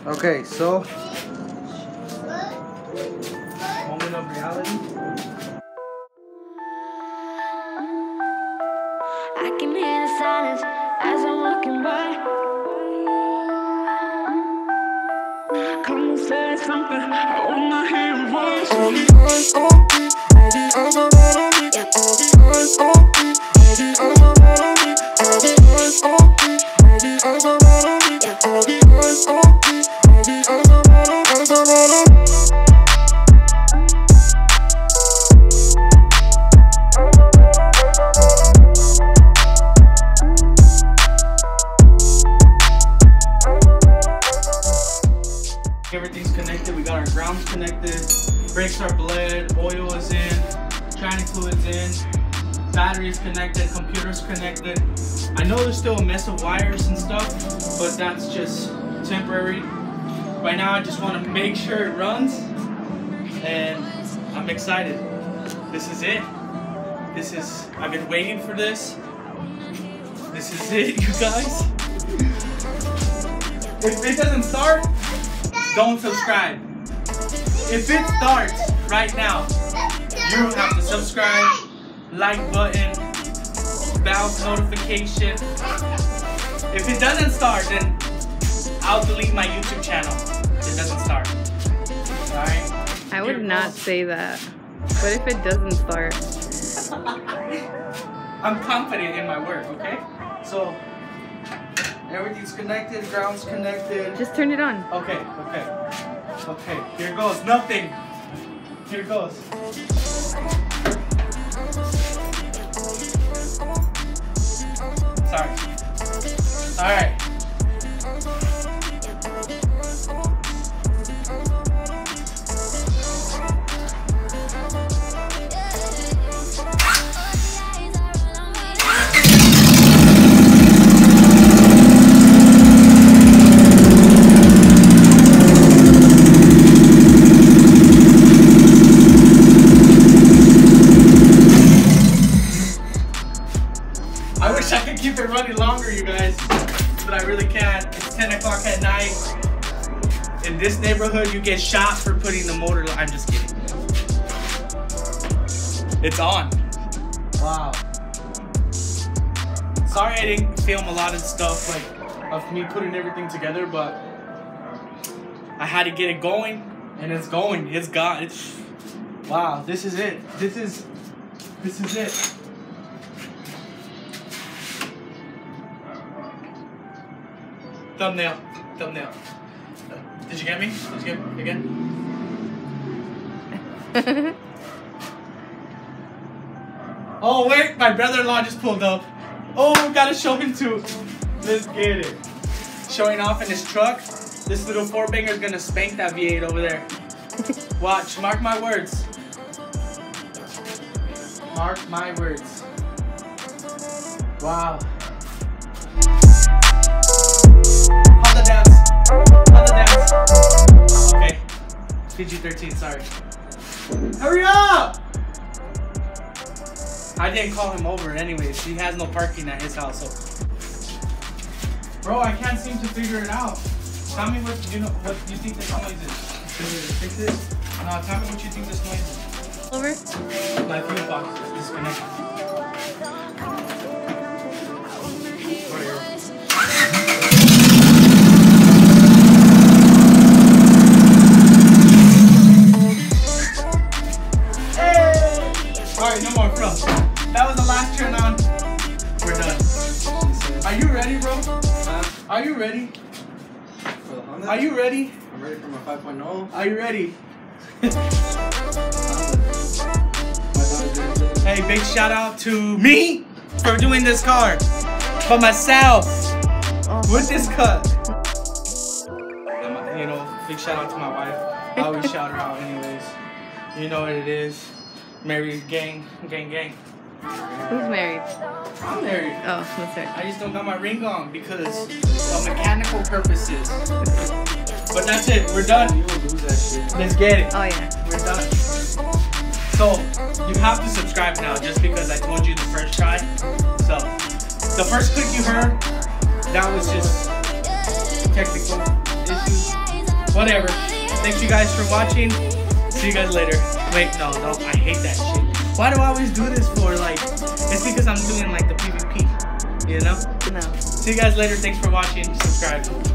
Okay, so moment of reality. I can hear the silence as I'm walking by. Come and say something, I wanna hear your voice. All the eyes on me, all the eyes are right on me. All the eyes on me, all the eyes are right on me. All the eyes on me, all the eyes are right on me. All the eyes on me, all the eyes are right on me. Eyes are right on me. Everything's connected. We got our grounds connected. Brakes are bled. Oil is in. Tranny fluid's in. Battery is connected. Computer's connected. I know there's still a mess of wires and stuff, but that's just temporary. Right now, I just want to make sure it runs, and I'm excited. This is it. I've been waiting for this. This is it, you guys. If it doesn't start, don't subscribe. If it starts right now, you have to subscribe, like button, bell notification. If it doesn't start, then I'll delete my YouTube channel. It doesn't start. Alright? I would not say that. What if it doesn't start? I'm confident in my work, okay? So, everything's connected, ground's connected. Just turn it on. Okay. Here goes. Nothing. Here goes. Sorry. All right. I wish I could keep it running longer, you guys, but I really can't. It's 10 o'clock at night. In this neighborhood, you get shot for putting the motor. I'm just kidding. It's on. Wow. Sorry I didn't film a lot of stuff like of me putting everything together, but I had to get it going, and it's going. It's gone. Wow. This is it. This is it. Thumbnail. Did you get me? Did you get me again? Oh wait, my brother-in-law just pulled up. Oh, gotta show him too. Let's get it. Showing off in his truck. This little four-banger is gonna spank that V8 over there. Watch, mark my words. Mark my words. Wow. Okay, PG-13, sorry. Hurry up! I didn't call him over anyways. He has no parking at his house, so. Bro, I can't seem to figure it out. Tell me what you think this noise is. Can you fix it? No, tell me what you think this noise is. Over? My fuse box is disconnected. Alright, no more, bro. That was the last turn on. We're done. Are you ready, bro? Are you ready? For the Honda? Are you ready? I'm ready for my 5.0. Are you ready? Honda. Hey, big shout out to me for doing this car. For myself. With this cut. You know, big shout out to my wife. I always shout her out anyways. You know what it is. Married gang. Who's married? I'm married. Oh, that's right. I just don't got my ring on because of mechanical purposes. But that's it. We're done. You will lose that shit. Let's get it. Oh, yeah. We're done. So, you have to subscribe now just because I told you the first try. So, the first click you heard, that was just technical issues. Whatever. Thanks you guys for watching. See you guys later. Wait, no, I hate that shit. Why do I always do this for? Like, it's because I'm doing like the PvP, you know? No. See you guys later. Thanks for watching. Subscribe.